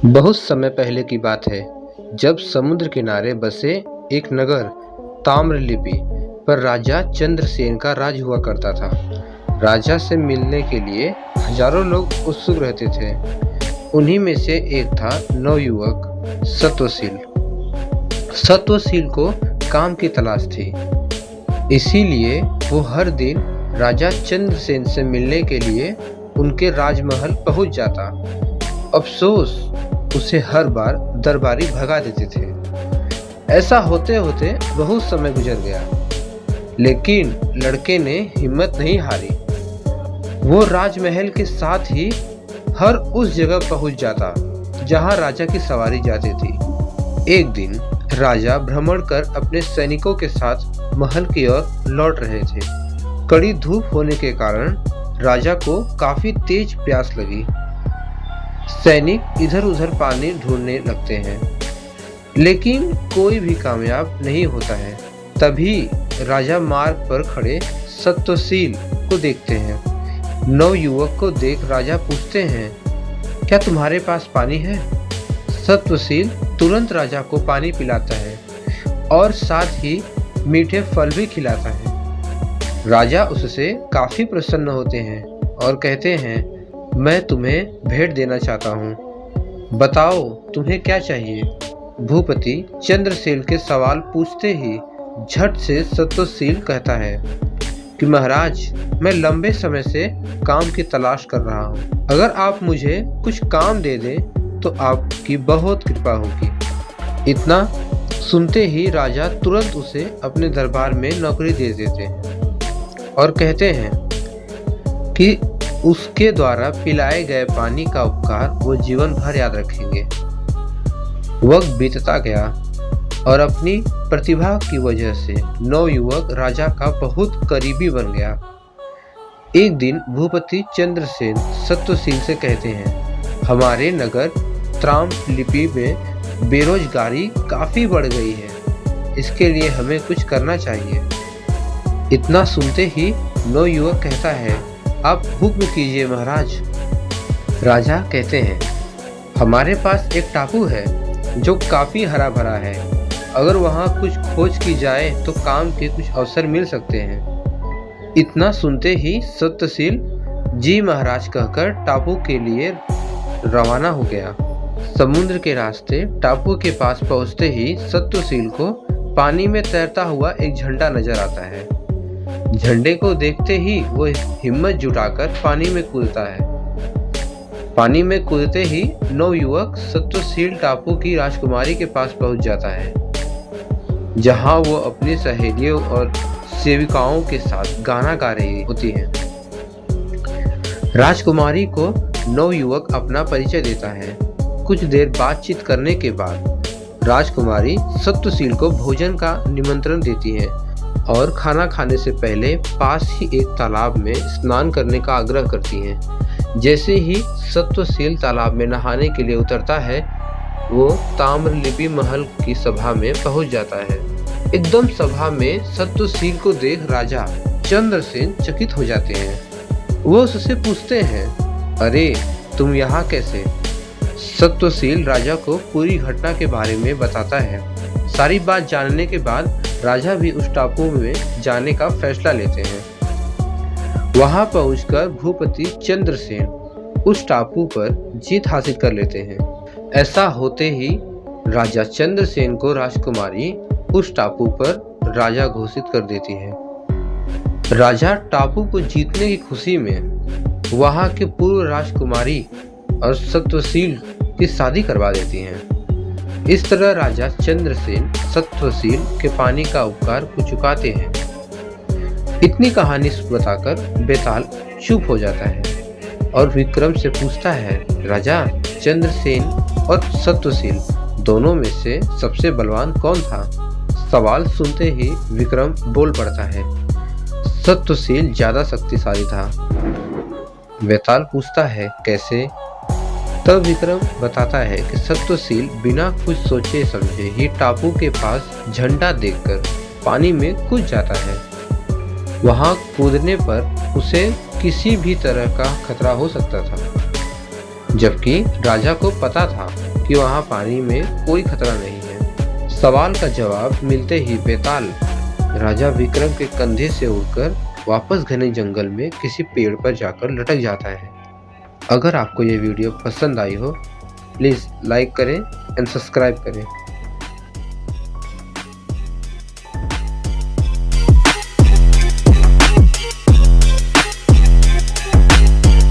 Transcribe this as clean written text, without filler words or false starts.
बहुत समय पहले की बात है, जब समुद्र किनारे बसे एक नगर ताम्रलिप्ति पर राजा चंद्रसेन का राज हुआ करता था। राजा से मिलने के लिए हजारों लोग उत्सुक रहते थे। उन्हीं में से एक था नवयुवक सत्वशील। सत्वशील को काम की तलाश थी, इसीलिए वो हर दिन राजा चंद्रसेन से मिलने के लिए उनके राजमहल पहुंच जाता। अफसोस, उसे हर बार दरबारी भगा देते थे। ऐसा होते होते बहुत समय गुजर गया, लेकिन लड़के ने हिम्मत नहीं हारी। वो राजमहल के साथ ही हर उस जगह पहुंच जाता जहां राजा की सवारी जाती थी। एक दिन राजा भ्रमण कर अपने सैनिकों के साथ महल की ओर लौट रहे थे। कड़ी धूप होने के कारण राजा को काफी तेज प्यास लगी। सैनिक इधर उधर पानी ढूंढने लगते हैं, लेकिन कोई भी कामयाब नहीं होता है। तभी राजा मार्ग पर खड़े सत्वशील को देखते हैं। नवयुवक को देख राजा पूछते हैं, क्या तुम्हारे पास पानी है? सत्वशील तुरंत राजा को पानी पिलाता है और साथ ही मीठे फल भी खिलाता है। राजा उससे काफी प्रसन्न होते हैं और कहते हैं, मैं तुम्हें भेंट देना चाहता हूँ, बताओ तुम्हें क्या चाहिए? भूपति चंद्रसेन के सवाल पूछते ही झट से सत्वशील कहता है कि महाराज, मैं लंबे समय से काम की तलाश कर रहा हूँ। अगर आप मुझे कुछ काम दे दें तो आपकी बहुत कृपा होगी। इतना सुनते ही राजा तुरंत उसे अपने दरबार में नौकरी दे देते हैं और कहते हैं कि उसके द्वारा पिलाए गए पानी का उपकार वो जीवन भर याद रखेंगे। वक्त बीतता गया और अपनी प्रतिभा की वजह से नवयुवक राजा का बहुत करीबी बन गया। एक दिन भूपति चंद्रसेन सत्वशील से कहते हैं, हमारे नगर ताम्रलिप्ति में बेरोजगारी काफी बढ़ गई है, इसके लिए हमें कुछ करना चाहिए। इतना सुनते ही नवयुवक कहता है, आप हुक्म कीजिए महाराज। राजा कहते हैं, हमारे पास एक टापू है जो काफी हरा भरा है। अगर वहाँ कुछ खोज की जाए तो काम के कुछ अवसर मिल सकते हैं। इतना सुनते ही सत्वशील जी महाराज कहकर टापू के लिए रवाना हो गया। समुद्र के रास्ते टापू के पास पहुँचते ही सत्वशील को पानी में तैरता हुआ एक झंडा नजर आता है। झंडे को देखते ही वो हिम्मत जुटाकर पानी में कूदता है। पानी में कूदते ही नवयुवक सत्वशील टापू की राजकुमारी के पास पहुंच जाता है, जहां वो अपनी सहेलियों और सेविकाओं के साथ गाना गा रही होती है। राजकुमारी को नवयुवक अपना परिचय देता है। कुछ देर बातचीत करने के बाद राजकुमारी सत्वशील को भोजन का निमंत्रण देती है और खाना खाने से पहले पास ही एक तालाब में स्नान करने का आग्रह करती हैं। जैसे ही सत्वशील तालाब में नहाने के लिए उतरता है, वो ताम्रलिप्ति महल की सभा में पहुंच जाता है। एकदम सभा में सत्वशील को देख राजा चंद्रसेन चकित हो जाते हैं। वो उससे पूछते हैं, अरे तुम यहाँ कैसे? सत्वशील राजा को पूरी घटना के बारे में बताता है। सारी बात जानने के बाद राजा भी उस टापू में जाने का फैसला लेते हैं। वहां पहुंचकर भूपति चंद्रसेन उस टापू पर जीत हासिल कर लेते हैं। ऐसा होते ही राजा चंद्रसेन को राजकुमारी उस टापू पर राजा घोषित कर देती है। राजा टापू को जीतने की खुशी में वहां के पूर्व राजकुमारी और सत्वशील की शादी करवा देती हैं। इस तरह राजा चंद्रसेन सत्वशील के पानी का उपकार को चुकाते हैं। इतनी कहानी बताकर बेताल चुप हो जाता है और विक्रम से पूछता है, राजा चंद्रसेन और सत्वशील दोनों में से सबसे बलवान कौन था? सवाल सुनते ही विक्रम बोल पड़ता है, सत्वशील ज्यादा शक्तिशाली था। बेताल पूछता है, कैसे? तब विक्रम बताता है कि सत्वशील बिना कुछ सोचे समझे ही टापू के पास झंडा देखकर पानी में कूद जाता है। वहां कूदने पर उसे किसी भी तरह का खतरा हो सकता था, जबकि राजा को पता था कि वहाँ पानी में कोई खतरा नहीं है। सवाल का जवाब मिलते ही बेताल राजा विक्रम के कंधे से उड़कर वापस घने जंगल में किसी पेड़ पर जाकर लटक जाता है। अगर आपको ये वीडियो पसंद आई हो, प्लीज़ लाइक करें एंड सब्सक्राइब करें।